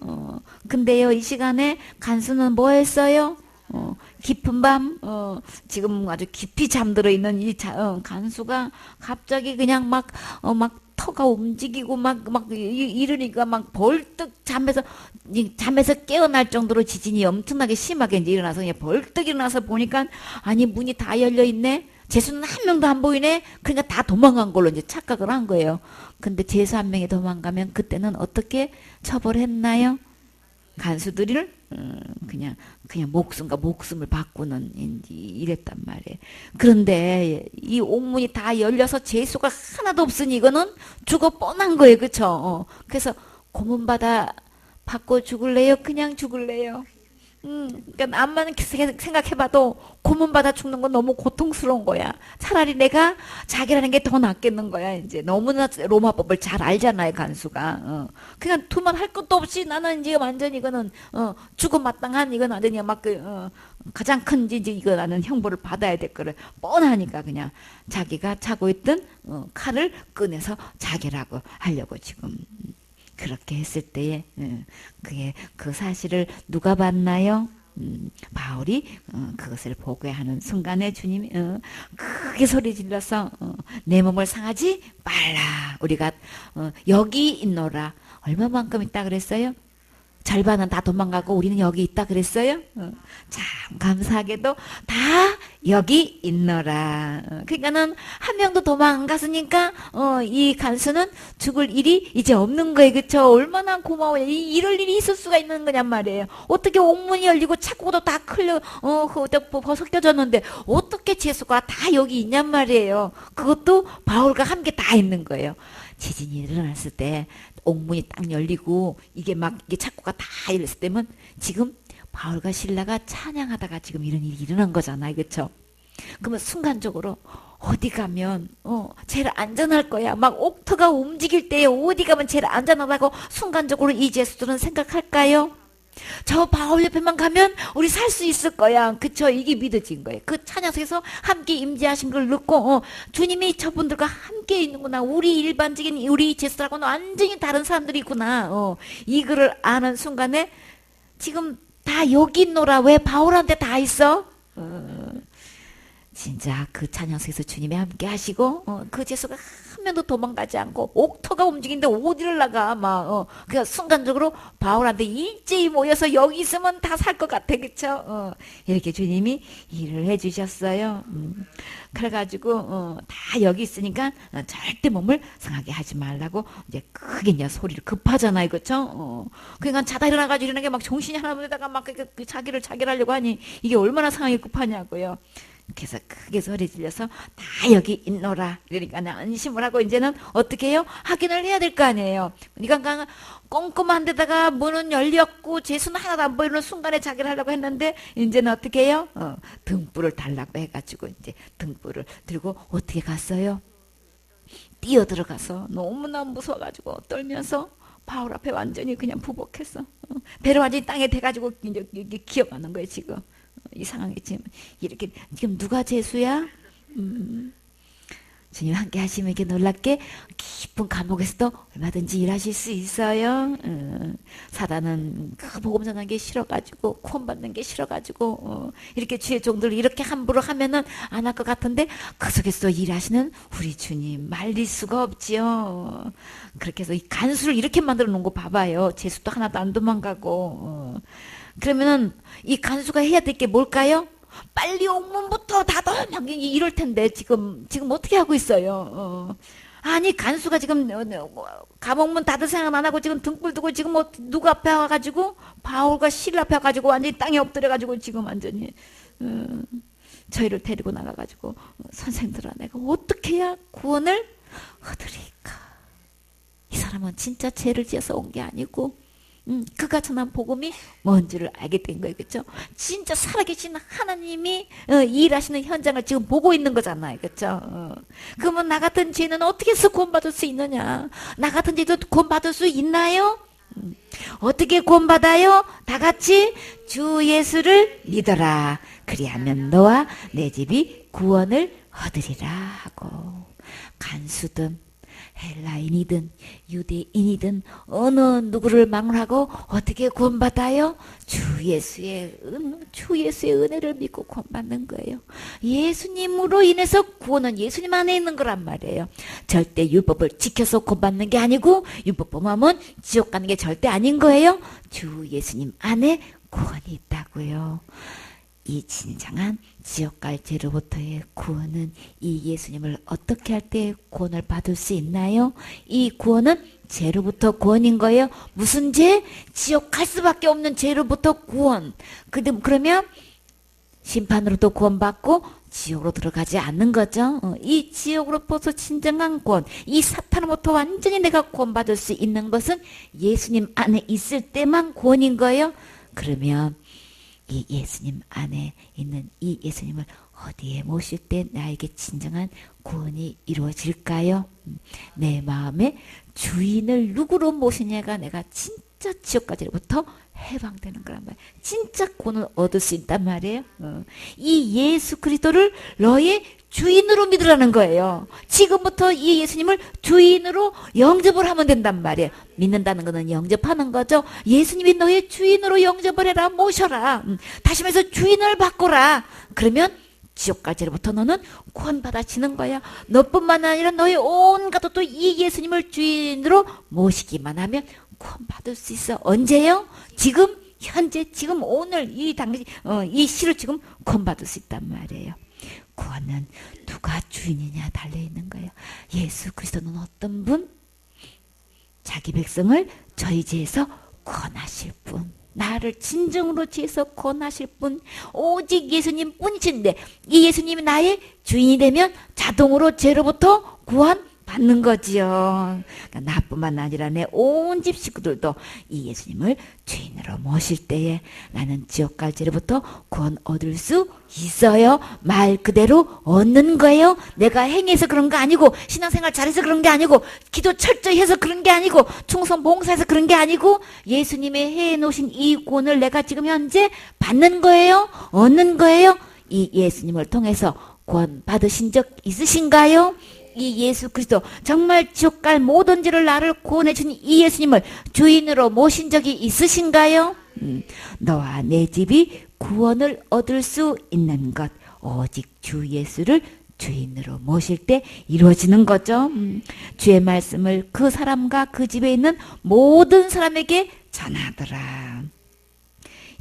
근데요 이 시간에 간수는 뭐 했어요? 깊은 밤 지금 아주 깊이 잠들어 있는 이 간수가 갑자기 그냥 막 터가 움직이고 막 이러니까 막 벌떡 잠에서 깨어날 정도로 지진이 엄청나게 심하게 이제 일어나서 그냥 벌떡 일어나서 보니까 아니 문이 다 열려 있네. 죄수는 한 명도 안 보이네. 그러니까 다 도망간 걸로 이제 착각을 한 거예요. 근데 죄수 한 명이 도망가면 그때는 어떻게 처벌했나요? 간수들을 그냥 목숨과 목숨을 바꾸는 이랬단 말이에요. 그런데 이 옥문이 다 열려서 죄수가 하나도 없으니 이거는 죽어 뻔한 거예요. 그쵸? 그래서 고문받아 받고 죽을래요? 그냥 죽을래요? 그러니까 암만 생각해봐도 고문받아 죽는 건 너무 고통스러운 거야. 차라리 내가 자기라는 게 더 낫겠는 거야. 이제 너무나 로마법을 잘 알잖아요, 간수가. 그냥 두말할 것도 없이 나는 이제 완전 이거는 죽음 마땅한 이건 완전히 가장 큰 이제 이거 나는 형벌을 받아야 될 거를 뻔하니까 그냥 자기가 차고 있던 칼을 꺼내서 자기라고 하려고 지금. 그렇게 했을 때에 그게 그 사실을 누가 봤나요? 바울이 그것을 보게 하는 순간에 주님이 크게 소리 질러서 내 몸을 상하지 말라. 우리가 여기 있노라. 얼마만큼 있다 그랬어요? 절반은 다 도망가고 우리는 여기 있다 그랬어요? 참 감사하게도 다 여기 있노라. 그러니까는 한 명도 도망 안 갔으니까 이 간수는 죽을 일이 이제 없는 거예요. 그쵸? 얼마나 고마워요. 이럴 일이 있을 수가 있는 거냔 말이에요. 어떻게 옥문이 열리고 창고도 다 벗어껴졌는데 어떻게 재수가 다 여기 있냔 말이에요. 그것도 바울과 함께 다 있는 거예요. 지진이 일어났을 때 옥문이 딱 열리고 이게 창고가 다 열렸을 때면 지금 바울과 실라가 찬양하다가 지금 이런 일이 일어난 거잖아요. 그렇죠? 그러면 순간적으로 어디 가면 제일 안전할 거야. 막 옥터가 움직일 때 어디 가면 제일 안전하다고 순간적으로 이 제수들은 생각할까요? 저 바울 옆에만 가면 우리 살 수 있을 거야. 그쵸? 이게 믿어진 거예요. 그 찬양 속에서 함께 임재하신 걸 듣고 주님이 저분들과 함께 있는구나. 우리 일반적인 우리 제수들하고는 완전히 다른 사람들이구나. 이거를 아는 순간에 지금 다 여기 있노라. 왜 바울한테 다 있어? 진짜 그 찬양 속에서 주님이 함께 하시고 그 제수가 한 명도 도망가지 않고 옥터가 움직이는데 어디를 나가 그냥 순간적으로 바울한테 일제히 모여서 여기 있으면 다 살 것 같아. 그쵸? 이렇게 주님이 일을 해주셨어요. 그래가지고 다 여기 있으니까 절대 몸을 상하게 하지 말라고 이제 크게 이제 소리를 급하잖아요. 그쵸? 그러니까 자다 일어나가지고 이러는 게 막 정신이 하나보다가 막 자기를 하려고 하니 이게 얼마나 상황이 급하냐고요. 그래서 크게 소리 질려서 다 여기 있노라. 그러니까 안심을 하고 이제는 어떻게 해요? 확인을 해야 될 거 아니에요. 그러니까 꼼꼼한 데다가 문은 열렸고 제수는 하나도 안 보이는 순간에 자기를 하려고 했는데 이제는 어떻게 해요? 등불을 달라고 해가지고 이제 등불을 들고 어떻게 갔어요? 뛰어 들어가서 너무나 무서워가지고 떨면서 바울 앞에 완전히 그냥 부복했어. 배를 완전히 땅에 대가지고 이제 기어가는 거예요 지금. 이 상황이 지금 이렇게 지금 누가 제수야? 주님 함께 하시면 이렇게 놀랍게 깊은 감옥에서도 얼마든지 일하실 수 있어요. 사단은 그 복음 전하는 게 싫어가지고 구원받는 게 싫어가지고 이렇게 주의 종들을 이렇게 함부로 하면은 안 할 것 같은데 그 속에서 일하시는 우리 주님 말릴 수가 없지요. 그렇게 해서 이 간수를 이렇게 만들어 놓은 거 봐봐요. 제수도 하나도 안 도망가고 그러면은 이 간수가 해야 될 게 뭘까요? 빨리 옥문부터 닫아 막 이럴 텐데 지금 어떻게 하고 있어요? 아니 간수가 지금 감옥문 닫을 생각 안 하고 지금 등불 두고 지금 누구 앞에 와가지고 바울과 실 앞에 와가지고 완전히 땅에 엎드려가지고 지금 완전히 저희를 데리고 나가가지고 선생들아 내가 어떻게 해야 구원을 얻으리까? 이 사람은 진짜 죄를 지어서 온 게 아니고 그가 전한 복음이 뭔지를 알게 된 거예요. 그렇죠? 진짜 살아계신 하나님이 일하시는 현장을 지금 보고 있는 거잖아요. 그렇죠? 그러면 나 같은 죄는 어떻게 해서 구원받을 수 있느냐? 나 같은 죄도 구원받을 수 있나요? 어떻게 구원받아요? 다 같이 주 예수를 믿어라. 그리하면 너와 내 집이 구원을 얻으리라 하고 간수든 헬라인이든 유대인이든 어느 누구를 막론하고 어떻게 구원받아요? 주 예수의 은혜를 믿고 구원받는 거예요. 예수님으로 인해서 구원은 예수님 안에 있는 거란 말이에요. 절대 율법을 지켜서 구원받는 게 아니고 율법 범하면 지옥 가는 게 절대 아닌 거예요. 주 예수님 안에 구원이 있다고요. 이 진정한 지옥 갈 죄로부터의 구원은 이 예수님을 어떻게 할 때 구원을 받을 수 있나요? 이 구원은 죄로부터 구원인 거예요. 무슨 죄? 지옥 갈 수밖에 없는 죄로부터 구원. 그러면 심판으로도 구원받고 지옥으로 들어가지 않는 거죠. 이 지옥으로부터 진정한 구원, 이 사탄으로부터 완전히 내가 구원받을 수 있는 것은 예수님 안에 있을 때만 구원인 거예요. 그러면 이 예수님 안에 있는 이 예수님을 어디에 모실 때 나에게 진정한 구원이 이루어질까요? 내 마음의 주인을 누구로 모시냐가 내가 진짜 지옥까지로부터 해방되는 거란 말이에요. 진짜 구원을 얻을 수 있단 말이에요. 이 예수 그리스도를 너의 주인으로 믿으라는 거예요. 지금부터 이 예수님을 주인으로 영접을 하면 된단 말이에요. 믿는다는 것은 영접하는 거죠. 예수님이 너의 주인으로 영접을 해라, 모셔라. 다시 말해서 주인을 바꾸라. 그러면 지옥까지로부터 너는 구원받아지는 거야. 너뿐만 아니라 너의 온 가족도 이 예수님을 주인으로 모시기만 하면 구원받을 수 있어. 언제요? 지금, 현재, 지금, 오늘, 이 당시, 이 시를 지금 구원받을 수 있단 말이에요. 구원은 누가 주인이냐 달려있는 거예요. 예수 그리스도는 어떤 분? 자기 백성을 저희 죄에서 구원하실 분. 나를 진정으로 죄에서 구원하실 분. 오직 예수님 뿐이신데 이 예수님이 나의 주인이 되면 자동으로 죄로부터 구원 받는 거지요. 그러니까 나뿐만 아니라 내 온 집 식구들도 이 예수님을 주인으로 모실 때에 나는 지옥 갈 죄로부터 구원 얻을 수 있어요. 말 그대로 얻는 거예요. 내가 행해서 그런 거 아니고, 신앙생활 잘해서 그런 게 아니고, 기도 철저히 해서 그런 게 아니고, 충성 봉사해서 그런 게 아니고, 예수님의 해놓으신 이 구원을 내가 지금 현재 받는 거예요. 얻는 거예요. 이 예수님을 통해서 구원 받으신 적 있으신가요? 이 예수 그리스도, 정말 지옥 갈 모든 죄를 나를 구원해 준 이 예수님을 주인으로 모신 적이 있으신가요? 너와 내 집이 구원을 얻을 수 있는 것, 오직 주 예수를 주인으로 모실 때 이루어지는 거죠. 주의 말씀을 그 사람과 그 집에 있는 모든 사람에게 전하더라.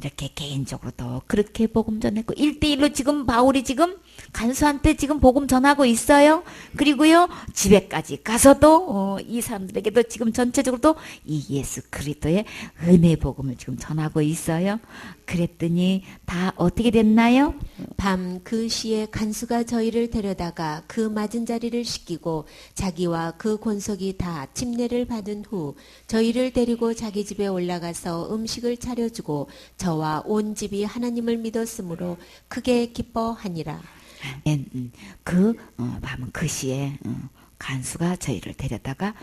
이렇게 개인적으로도 그렇게 복음 전했고, 1대1로 지금 바울이 지금 간수한테 지금 복음 전하고 있어요. 그리고요, 집에까지 가서도 이 사람들에게도 지금 전체적으로도 이 예수 그리스도의 은혜 복음을 지금 전하고 있어요. 그랬더니 다 어떻게 됐나요? 밤 그 시에 간수가 저희를 데려다가 그 맞은 자리를 씻기고 자기와 그 권속이 다 침례를 받은 후 저희를 데리고 자기 집에 올라가서 음식을 차려주고 저와 온 집이 하나님을 믿었으므로 크게 기뻐하니라. 밤 그 시에 간수가 저희를 데려다가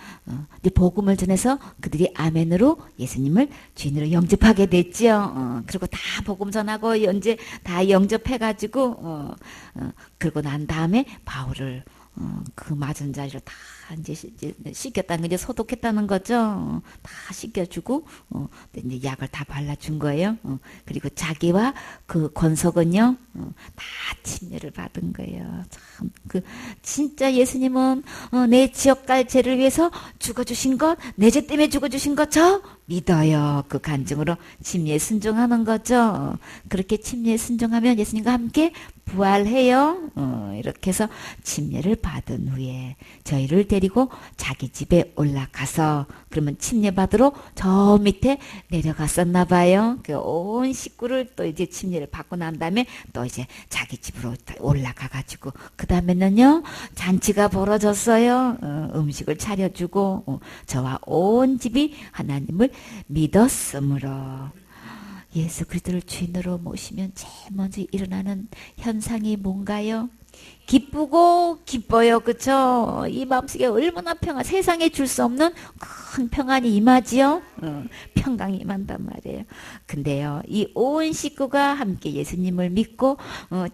이제 복음을 전해서 그들이 아멘으로 예수님을 주인으로 영접하게 됐죠. 그리고 다 복음 전하고 이제 다 영접해가지고 그러고 난 다음에 바울을 그 맞은 자리로 다 이제 씻겼다는 거, 이제 소독했다는 거죠. 다 씻겨주고 이제 약을 다 발라준 거예요. 그리고 자기와 그 권속은요, 다 침례를 받은 거예요. 참, 진짜 예수님은 내 지옥 갈 죄를 위해서 죽어주신 것, 내 죄 때문에 죽어주신 것 저 믿어요. 그 간증으로 침례에 순종하는 거죠. 그렇게 침례에 순종하면 예수님과 함께 부활해요. 이렇게 해서 침례를 받은 후에 저희를 데리고 자기 집에 올라가서, 그러면 침례 받으러 저 밑에 내려갔었나 봐요. 그 온 식구를 또 이제 침례를 받고 난 다음에 또 이제 자기 집으로 올라가가지고 그 다음에는요, 잔치가 벌어졌어요. 음식을 차려주고 저와 온 집이 하나님을 믿었으므로. 예수 그리스도를 주인으로 모시면 제일 먼저 일어나는 현상이 뭔가요? 기쁘고 기뻐요. 그쵸? 이 마음속에 얼마나 평안, 세상에 줄 수 없는 큰 평안이 임하지요. 평강이 임한단 말이에요. 근데요, 이 온 식구가 함께 예수님을 믿고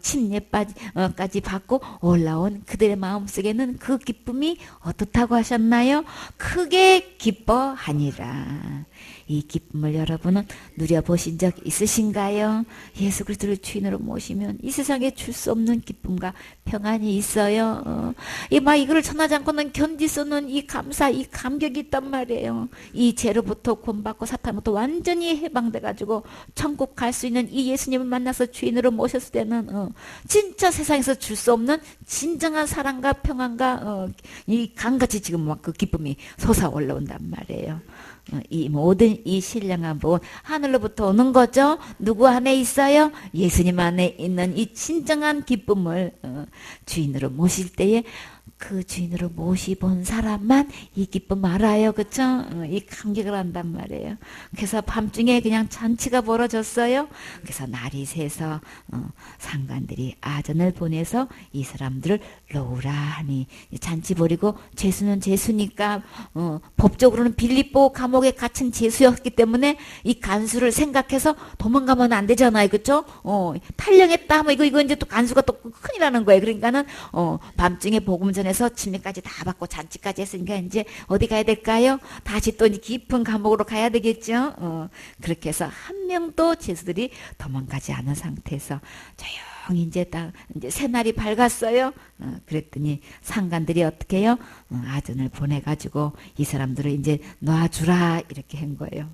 침례까지 받고 올라온 그들의 마음속에는 그 기쁨이 어떻다고 하셨나요? 크게 기뻐하니라. 이 기쁨을 여러분은 누려보신 적 있으신가요? 예수 그리스도를 주인으로 모시면 이 세상에 줄 수 없는 기쁨과 평안이 있어요. 이거를 전하지 않고는 견딜 수 없는 이 감사, 이 감격이 있단 말이에요. 이 죄로부터 구원받고 사탄부터 완전히 해방돼가지고 천국 갈 수 있는 이 예수님을 만나서 주인으로 모셨을 때는 진짜 세상에서 줄 수 없는 진정한 사랑과 평안과 이 강같이 지금 막 그 기쁨이 솟아 올라온단 말이에요. 이 모든 이 신령한 복은 하늘로부터 오는 거죠. 누구 안에 있어요? 예수님 안에 있는 이 진정한 기쁨을 주인으로 모실 때에 그 주인으로 모시본 사람만 이 기쁨 알아요. 그쵸? 이 감격을 한단 말이에요. 그래서 밤중에 그냥 잔치가 벌어졌어요. 그래서 날이 새서 상관들이 아전을 보내서 이 사람들을 놓으라 하니, 잔치 벌이고 죄수는 죄수니까 법적으로는 빌립보 감옥에 갇힌 죄수였기 때문에 이 간수를 생각해서 도망가면 안 되잖아요. 그쵸? 탈령했다 하면 이거 이제 또 간수가 또 큰일 나는 거예요. 그러니까는 밤중에 복음 전해서 침례까지 다 받고 잔치까지 했으니까 이제 어디 가야 될까요? 다시 또 깊은 감옥으로 가야 되겠죠. 그렇게 해서 한 명도 죄수들이 도망가지 않은 상태에서 조용히 이제 딱 이제 새날이 밝았어요. 그랬더니 상관들이 어떻게 해요? 아전을 보내가지고 이 사람들을 이제 놔주라 이렇게 한 거예요.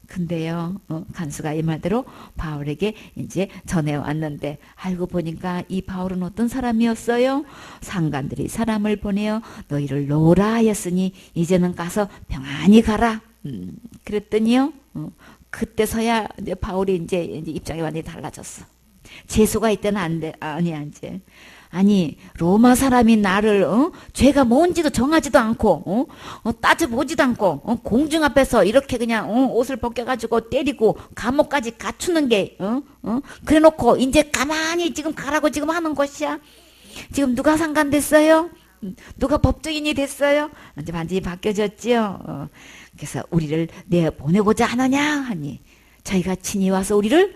근데요, 간수가 이 말대로 바울에게 이제 전해왔는데, 알고 보니까 이 바울은 어떤 사람이었어요? 상관들이 사람을 보내어 너희를 놓으라 하였으니 이제는 가서 평안히 가라. 그랬더니요, 그때서야 이제 바울이 이제 입장이 완전히 달라졌어. 재수가 있때는 안 돼. 아니야, 이제. 아니, 로마 사람이 나를, 죄가 뭔지도 정하지도 않고, 따져보지도 않고, 공중 앞에서 이렇게 그냥, 옷을 벗겨가지고 때리고, 감옥까지 갖추는 게, 그래 놓고, 이제 가만히 지금 가라고 지금 하는 것이야. 지금 누가 상관됐어요? 누가 법정인이 됐어요? 이제 완전히 바뀌어졌지요. 그래서 우리를 내보내고자 하느냐? 하니, 저희가 친히 와서 우리를,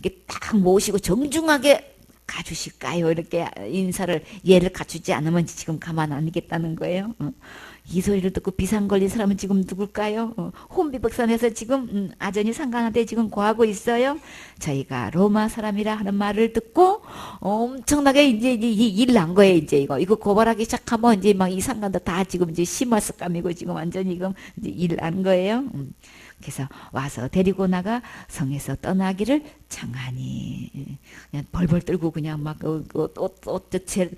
이렇게 딱 모시고 정중하게 가주실까요? 이렇게 인사를 예를 갖추지 않으면 지금 가만 안 있겠다는 거예요. 이 소리를 듣고 비상 걸린 사람은 지금 누굴까요? 혼비백산에서 지금 아전이 상관한테 지금 고하고 있어요. 저희가 로마 사람이라 하는 말을 듣고 엄청나게 이제 일 난 거예요. 이제 이거 고발하기 시작하면 이제 막 이 상관도 다 지금 이제 심화습감이고 지금 완전히 지금 이제 일 난 거예요. 그래서 와서 데리고 나가 성에서 떠나기를 청하니, 그냥 벌벌 떨고 그냥 막 어째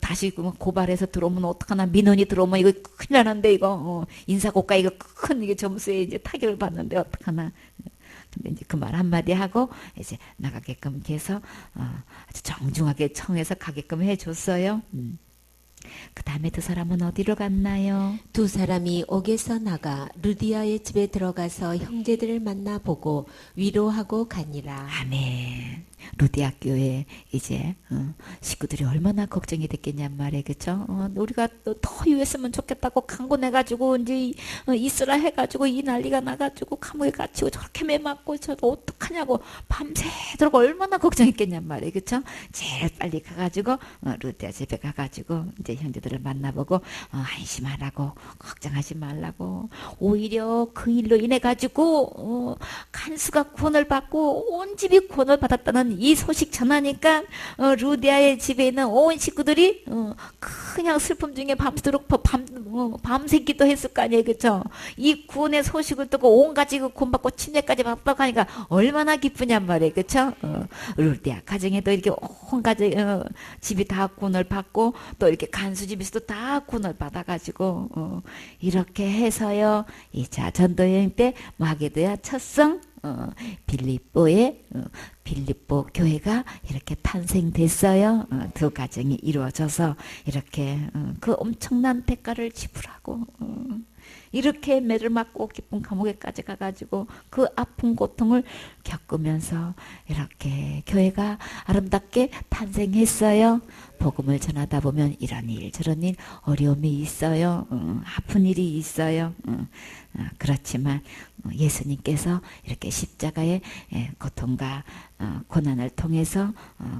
다시 고발해서 들어오면 어떡하나, 민원이 들어오면 이거 큰일 나는데 이거 인사고가 이거 큰 이게 점수에 이제 타격을 받는데 어떡하나. 근데 이제 그 말 한마디 하고 이제 나가게끔 해서 아주 정중하게 청해서 가게끔 해줬어요. 그 다음에 두 사람은 어디로 갔나요? 두 사람이 옥에서 나가 루디아의 집에 들어가서 형제들을 만나보고 위로하고 가니라. 아멘. 루디아 교회 이제 식구들이 얼마나 걱정이 됐겠냔 말이에요. 그쵸? 우리가 더 유했으면 좋겠다고 강권해가지고 이제 있으라 해가지고 이 난리가 나가지고 감옥에 갇히고 저렇게 매맞고 저거 어떡하냐고 밤새도록 얼마나 걱정했겠냔 말이에요. 그쵸? 제일 빨리 가가지고 루디아 집에 가가지고 이제 형제들을 만나보고 안심하라고, 걱정하지 말라고, 오히려 그 일로 인해 가지고 간수가 구원을 받고 온 집이 구원을 받았다는 이 소식 전하니까 루디아의 집에 있는 온 식구들이 그냥 슬픔 중에 밤새도록 밤새 기도했을 거 아니에요. 그쵸? 이 구원의 소식을 듣고 온 가지고 구원받고 침례까지 받고 하니까 얼마나 기쁘냔 말이에요. 그쵸? 루디아 가정에도 이렇게 온 가정 집이 다 구원을 받고 또 이렇게 간수 집에서도 다 구원을 받아가지고 이렇게 해서요, 2차 전도여행 때 마게도야 첫성 빌립보의 빌립보 교회가 이렇게 탄생됐어요. 두 가정이 이루어져서 이렇게 그 엄청난 대가를 지불하고 이렇게 매를 맞고 깊은 감옥에까지 가가지고 그 아픈 고통을 겪으면서 이렇게 교회가 아름답게 탄생했어요. 복음을 전하다 보면 이런 일 저런 일 어려움이 있어요. 아픈 일이 있어요. 그렇지만 예수님께서 이렇게 십자가의 고통과 고난을 통해서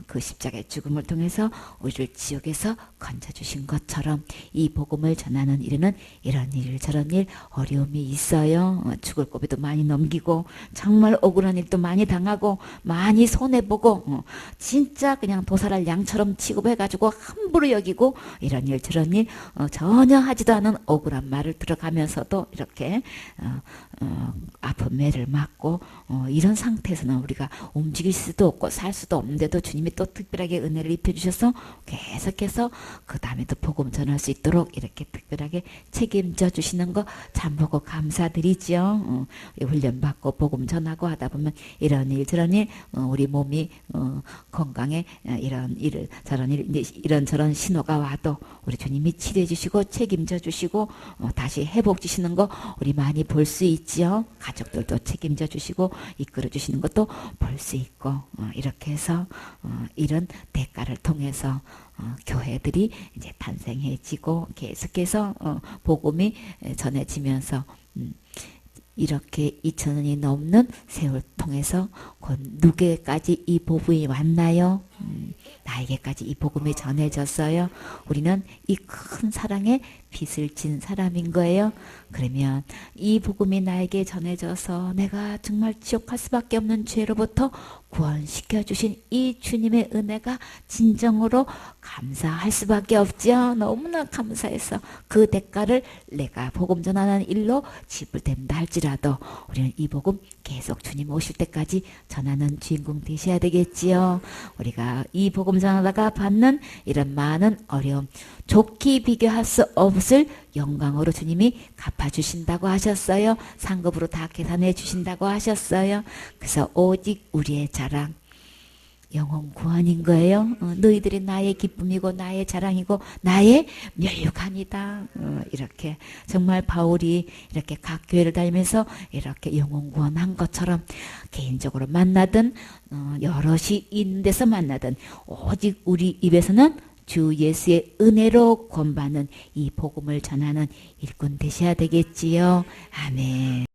그 십자가의 죽음을 통해서 우리를 지옥에서 건져주신 것처럼 이 복음을 전하는 일에는 이런 일 저런 일 어려움이 있어요. 죽을 고비도 많이 넘기고 정말 억울한 일도 많이 당하고 많이 손해보고 진짜 그냥 도살할 양처럼 취급해가지고 함부로 여기고 이런 일 저런 일 전혀 하지도 않은 억울한 말을 들어가면서도 이렇게 아픈 매를 맞고 이런 상태에서는 우리가 움직일 수도 없고 살 수도 없는데도 주님이 또 특별하게 은혜를 입혀주셔서 계속해서 그 다음에도 복음 전할 수 있도록 이렇게 특별하게 책임져 주시는 거 참 보고 감사드리죠. 훈련받고 복음 전하고 하다 보면 이런 일 저런 일 우리 몸이 건강에 이런 일을 저런 일 이런저런 신호가 와도 우리 주님이 치료해 주시고 책임져 주시고 다시 회복 주시는 거 우리 많이 볼 수 있지요. 가족들도 책임져 주시고 이끌어 주시는 것도 볼 수 있고 이렇게 해서 이런 대가를 통해서 교회들이 이제 탄생해지고 계속해서 복음이 전해지면서 이렇게 2000년이 넘는 세월 통해서 곧 누구에까지 이 복음이 왔나요? 나에게까지 이 복음이 전해졌어요. 우리는 이 큰 사랑에 빚을 진 사람인 거예요. 그러면 이 복음이 나에게 전해져서 내가 정말 지옥할 수밖에 없는 죄로부터 구원시켜 주신 이 주님의 은혜가 진정으로 감사할 수밖에 없죠. 너무나 감사해서 그 대가를 내가 복음 전하는 일로 지불된다 할지라도 우리는 이 복음 계속 주님 오실 때까지 전하는 주인공 되셔야 되겠지요. 우리가 이 복음 전하다가 받는 이런 많은 어려움 좋게 비교할 수 없을 영광으로 주님이 갚아주신다고 하셨어요. 상급으로 다 계산해 주신다고 하셨어요. 그래서 오직 우리의 자랑 영혼 구원인 거예요. 너희들이 나의 기쁨이고 나의 자랑이고 나의 멸류관이다. 이렇게 정말 바울이 이렇게 각 교회를 다니면서 이렇게 영혼 구원한 것처럼 개인적으로 만나든 여럿이 있는 데서 만나든 오직 우리 입에서는 주 예수의 은혜로 구원받는 이 복음을 전하는 일꾼 되셔야 되겠지요. 아멘.